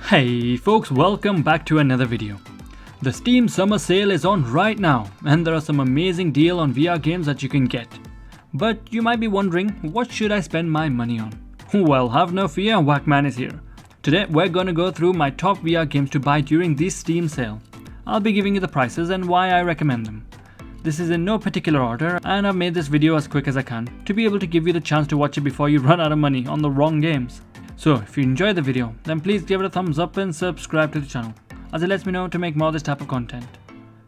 Hey folks, welcome back to another video. The Steam summer sale is on right now and there are some amazing deals on VR games that you can get. But you might be wondering, what should I spend my money on? Well, have no fear, WaqMan is here. Today we're going to go through my top VR games to buy during this Steam sale. I'll be giving you the prices and why I recommend them. This is in no particular order and I've made this video as quick as I can to be able to give you the chance to watch it before you run out of money on the wrong games. So if you enjoyed the video, then please give it a thumbs up and subscribe to the channel, as it lets me know to make more of this type of content.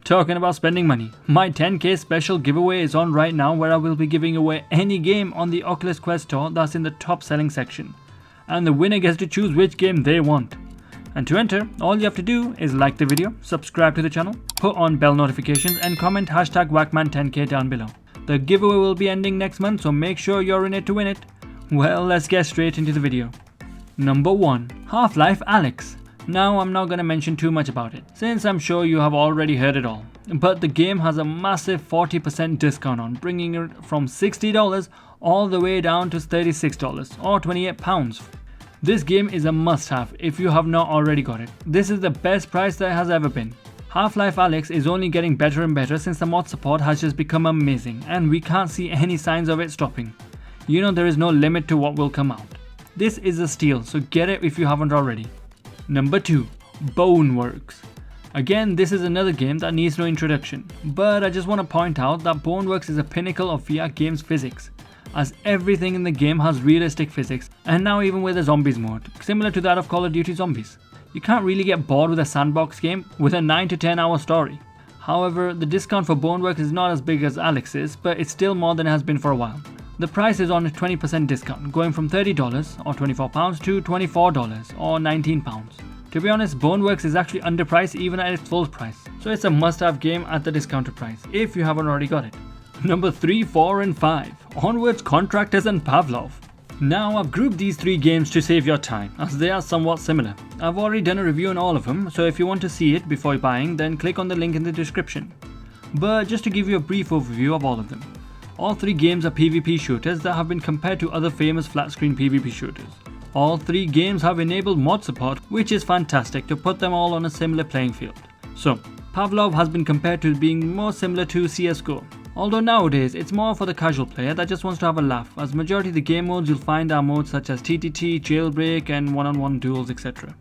Talking about spending money, my 10k special giveaway is on right now where I will be giving away any game on the Oculus Quest store that's in the top selling section. And the winner gets to choose which game they want. And to enter, all you have to do is like the video, subscribe to the channel, put on bell notifications and comment hashtag WaqMan10k down below. The giveaway will be ending next month, so make sure you're in it to win it. Well, let's get straight into the video. Number 1. Half-Life Alyx. Now I'm not going to mention too much about it, since I'm sure you have already heard it all. But the game has a massive 40% discount on, bringing it from $60 all the way down to $36 or £28. This game is a must-have if you have not already got it. This is the best price there has ever been. Half-Life Alyx is only getting better and better since the mod support has just become amazing and we can't see any signs of it stopping. You know, there is no limit to what will come out. This is a steal, so get it if you haven't already. Number 2. Boneworks. Again, this is another game that needs no introduction, but I just want to point out that Boneworks is a pinnacle of VR games physics, as everything in the game has realistic physics, and now even with a zombies mode, similar to that of Call of Duty Zombies. You can't really get bored with a sandbox game with a 9 to 10 hour story. However, the discount for Boneworks is not as big as Alyx's, but it's still more than it has been for a while. The price is on a 20% discount, going from $30 or £24 to $24 or £19. To be honest, Boneworks is actually underpriced even at its full price, so it's a must-have game at the discounted price if you haven't already got it. Number 3, 4 and 5. Onwards, Contractors and Pavlov. Now I've grouped these 3 games to save your time, as they are somewhat similar. I've already done a review on all of them, so if you want to see it before buying, then click on the link in the description. But just to give you a brief overview of all of them. All 3 games are PvP shooters that have been compared to other famous flat-screen PvP shooters. All 3 games have enabled mod support, which is fantastic to put them all on a similar playing field. So, Pavlov has been compared to being more similar to CSGO. Although nowadays, it's more for the casual player that just wants to have a laugh, as majority of the game modes you'll find are modes such as TTT, Jailbreak and one-on-one duels, etc.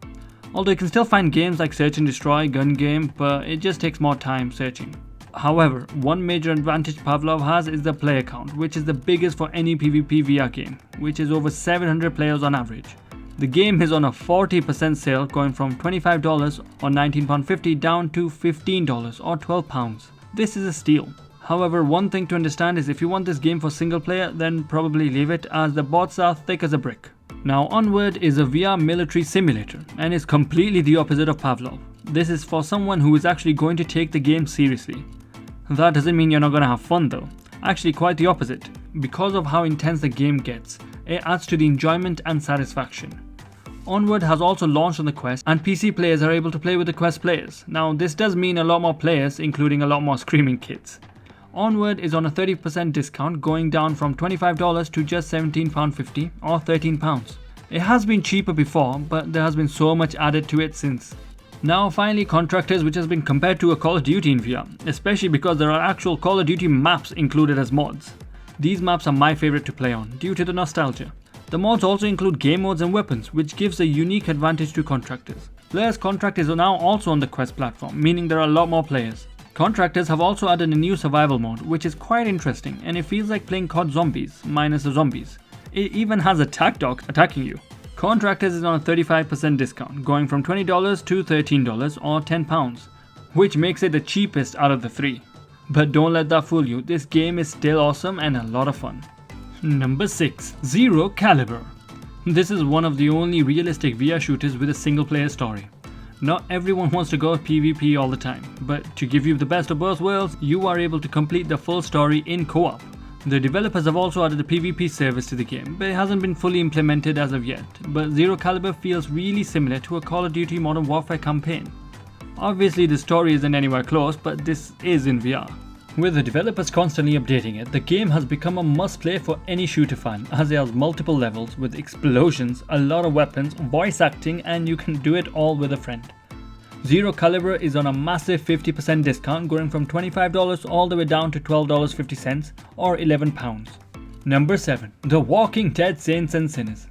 Although you can still find games like Search and Destroy, Gun Game, but it just takes more time searching. However, one major advantage Pavlov has is the player count, which is the biggest for any PvP VR game, which is over 700 players on average. The game is on a 40% sale, going from $25 or £19.50 down to $15 or £12. This is a steal. However, one thing to understand is if you want this game for single player, then probably leave it, as the bots are thick as a brick. Now Onward is a VR military simulator and is completely the opposite of Pavlov. This is for someone who is actually going to take the game seriously. That doesn't mean you're not going to have fun though. Actually, quite the opposite. Because of how intense the game gets, it adds to the enjoyment and satisfaction. Onward has also launched on the Quest and PC players are able to play with the Quest players. Now this does mean a lot more players, including a lot more screaming kids. Onward is on a 30% discount, going down from $25 to just £17.50 or £13. It has been cheaper before, but there has been so much added to it since. Now finally, Contractors, which has been compared to a Call of Duty in VR, especially because there are actual Call of Duty maps included as mods. These maps are my favorite to play on, due to the nostalgia. The mods also include game modes and weapons, which gives a unique advantage to Contractors. Plus, Contractors are now also on the Quest platform, meaning there are a lot more players. Contractors have also added a new survival mode, which is quite interesting, and it feels like playing COD Zombies, minus the zombies. It even has a tac dog attacking you. Contractors is on a 35% discount, going from $20 to $13 or £10, which makes it the cheapest out of the 3. But don't let that fool you, this game is still awesome and a lot of fun. Number 6. Zero Caliber. This is one of the only realistic VR shooters with a single player story. Not everyone wants to go PvP all the time, but to give you the best of both worlds, you are able to complete the full story in co-op. The developers have also added a PvP service to the game, but it hasn't been fully implemented as of yet. But Zero Caliber feels really similar to a Call of Duty Modern Warfare campaign. Obviously the story isn't anywhere close, but this is in VR. With the developers constantly updating it, the game has become a must-play for any shooter fan, as it has multiple levels with explosions, a lot of weapons, voice acting, and you can do it all with a friend. Zero Caliber is on a massive 50% discount, going from $25 all the way down to $12.50 or £11. Number 7. The Walking Dead Saints and Sinners.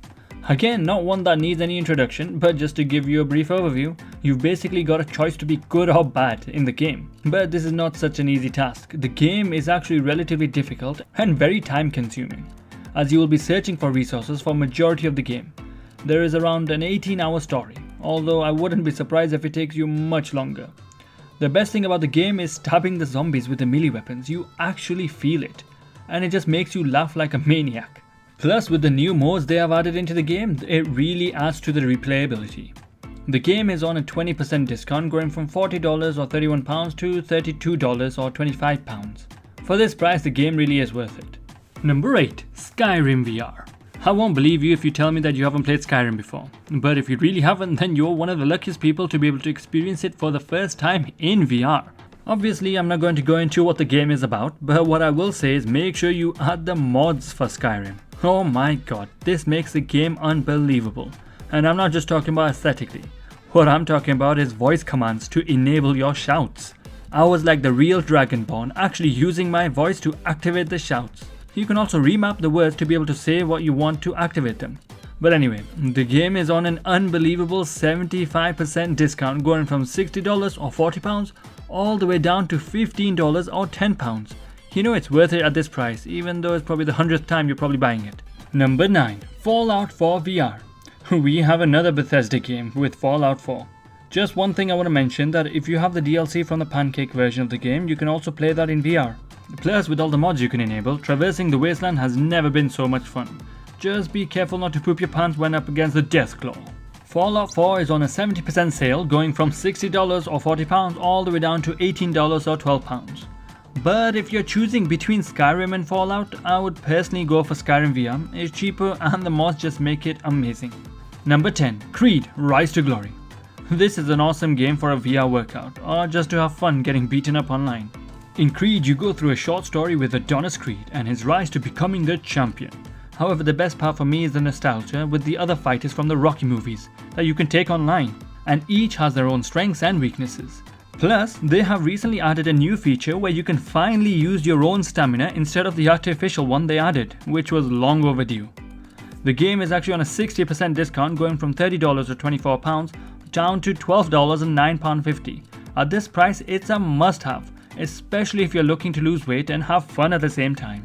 Again, not one that needs any introduction, but just to give you a brief overview, you've basically got a choice to be good or bad in the game. But this is not such an easy task. The game is actually relatively difficult and very time consuming, as you will be searching for resources for majority of the game. There is around an 18-hour story, although I wouldn't be surprised if it takes you much longer. The best thing about the game is stabbing the zombies with the melee weapons. You actually feel it, and it just makes you laugh like a maniac. Plus, with the new modes they have added into the game, it really adds to the replayability. The game is on a 20% discount, going from $40 or £31 to $32 or £25. For this price, the game really is worth it. Number 8. Skyrim VR. I won't believe you if you tell me that you haven't played Skyrim before, but if you really haven't, then you're one of the luckiest people to be able to experience it for the first time in VR. Obviously, I'm not going to go into what the game is about, but what I will say is make sure you add the mods for Skyrim. Oh my god, this makes the game unbelievable. And I'm not just talking about aesthetically. What I'm talking about is voice commands to enable your shouts. I was like the real Dragonborn, actually using my voice to activate the shouts. You can also remap the words to be able to say what you want to activate them. But anyway, the game is on an unbelievable 75% discount, going from $60 or £40 all the way down to $15 or £10. You know it's worth it at this price, even though it's probably the 100th time you're probably buying it. Number 9. Fallout 4 VR. We have another Bethesda game with Fallout 4. Just one thing I want to mention, that if you have the DLC from the Pancake version of the game, you can also play that in VR. Plus, with all the mods you can enable, traversing the wasteland has never been so much fun. Just be careful not to poop your pants when up against the Deathclaw. Fallout 4 is on a 70% sale, going from $60 or £40 all the way down to $18 or £12. But if you're choosing between Skyrim and Fallout, I would personally go for Skyrim VR. It's cheaper and the mods just make it amazing. Number 10. Creed Rise to Glory. This is an awesome game for a VR workout, or just to have fun getting beaten up online. In Creed, you go through a short story with Adonis Creed and his rise to becoming the champion. However, the best part for me is the nostalgia with the other fighters from the Rocky movies that you can take online, and each has their own strengths and weaknesses. Plus, they have recently added a new feature where you can finally use your own stamina instead of the artificial one they added, which was long overdue. The game is actually on a 60% discount, going from $30 or £24 down to $12 and £9.50. At this price, it's a must-have, especially if you're looking to lose weight and have fun at the same time.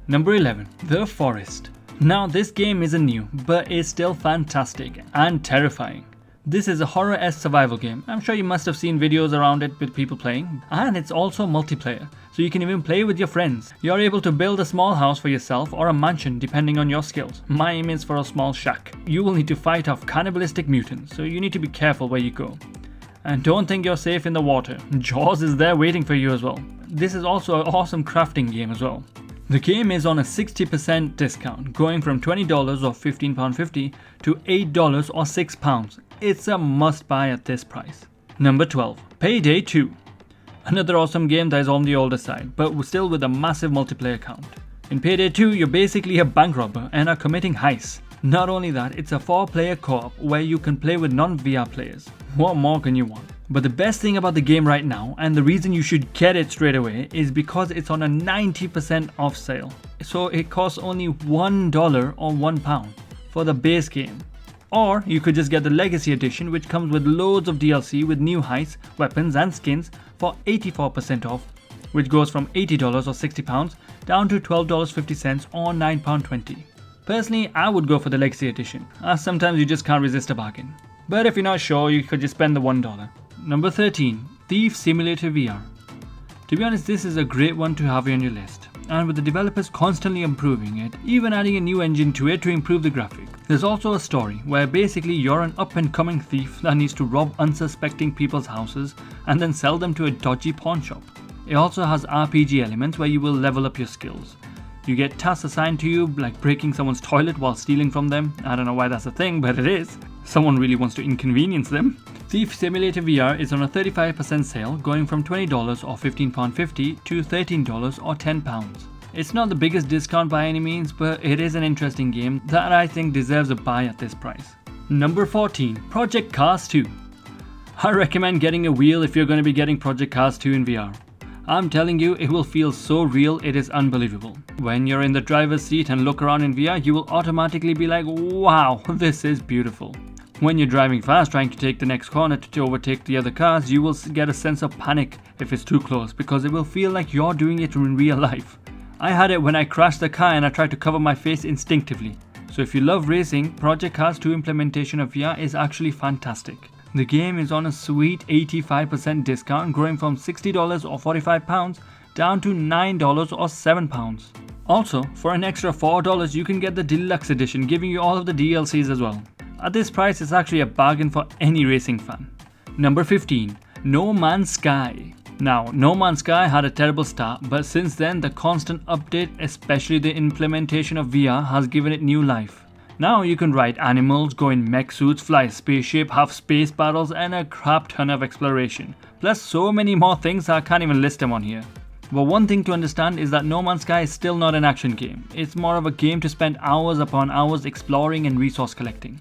Number 11. The Forest. Now, this game isn't new, but it's still fantastic and terrifying. This is a horror-esque survival game. I'm sure you must have seen videos around it with people playing. And it's also multiplayer, so you can even play with your friends. You're able to build a small house for yourself or a mansion depending on your skills. My aim is for a small shack. You will need to fight off cannibalistic mutants, so you need to be careful where you go. And don't think you're safe in the water. Jaws is there waiting for you as well. This is also an awesome crafting game as well. The game is on a 60% discount, going from $20 or £15.50 to $8 or £6. It's a must buy at this price. Number 12. Payday 2. Another awesome game that is on the older side, but still with a massive multiplayer count. In Payday 2, you're basically a bank robber and are committing heists. Not only that, it's a 4-player co-op where you can play with non-VR players. What more can you want? But the best thing about the game right now, and the reason you should get it straight away, is because it's on a 90% off sale. So it costs only $1 or £1 for the base game. Or you could just get the Legacy Edition, which comes with loads of DLC with new heists, weapons and skins for 84% off, which goes from $80 or £60 down to $12.50 or £9.20. Personally, I would go for the Legacy Edition, as sometimes you just can't resist a bargain. But if you're not sure, you could just spend the $1. Number 13. Thief Simulator VR. To be honest, this is a great one to have on your list, and with the developers constantly improving it, even adding a new engine to it to improve the graphics. There's also a story where basically you're an up-and-coming thief that needs to rob unsuspecting people's houses and then sell them to a dodgy pawn shop. It also has RPG elements where you will level up your skills. You get tasks assigned to you, like breaking someone's toilet while stealing from them. I don't know why that's a thing, but it is. Someone really wants to inconvenience them. Thief Simulator VR is on a 35% sale, going from $20 or £15.50 to $13 or £10. It's not the biggest discount by any means, but it is an interesting game that I think deserves a buy at this price. Number 14. Project Cars 2. I recommend getting a wheel if you're going to be getting Project Cars 2 in VR. I'm telling you, it will feel so real, it is unbelievable. When you're in the driver's seat and look around in VR, you will automatically be like, wow, this is beautiful. When you're driving fast trying to take the next corner to overtake the other cars, you will get a sense of panic if it's too close, because it will feel like you're doing it in real life. I had it when I crashed the car and I tried to cover my face instinctively. So if you love racing, Project Cars 2 implementation of VR is actually fantastic. The game is on a sweet 85% discount, growing from $60 or £45 down to $9 or £7. Also, for an extra $4 you can get the deluxe edition, giving you all of the DLCs as well. At this price, it's actually a bargain for any racing fan. Number 15. No Man's Sky. Now, No Man's Sky had a terrible start, but since then the constant update, especially the implementation of VR, has given it new life. Now you can ride animals, go in mech suits, fly a spaceship, have space battles, and a crap ton of exploration. Plus so many more things I can't even list them on here. But one thing to understand is that No Man's Sky is still not an action game. It's more of a game to spend hours upon hours exploring and resource collecting.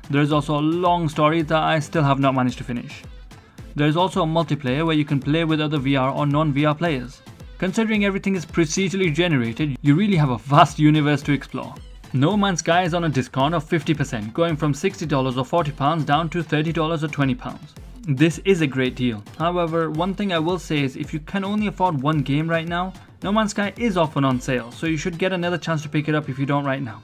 There is also a long story that I still have not managed to finish. There is also a multiplayer where you can play with other VR or non-VR players. Considering everything is procedurally generated, you really have a vast universe to explore. No Man's Sky is on a discount of 50%, going from $60 or £40 down to $30 or £20. This is a great deal. However, one thing I will say is if you can only afford one game right now, No Man's Sky is often on sale, so you should get another chance to pick it up if you don't right now.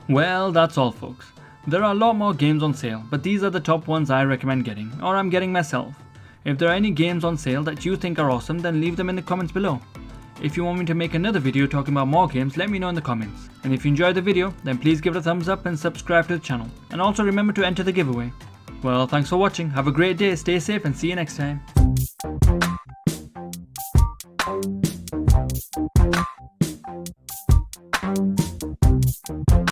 Well, that's all folks. There are a lot more games on sale, but these are the top ones I recommend getting, or I'm getting myself. If there are any games on sale that you think are awesome, then leave them in the comments below. If you want me to make another video talking about more games, let me know in the comments. And if you enjoyed the video, then please give it a thumbs up and subscribe to the channel. And also remember to enter the giveaway. Well, thanks for watching, have a great day, stay safe and see you next time.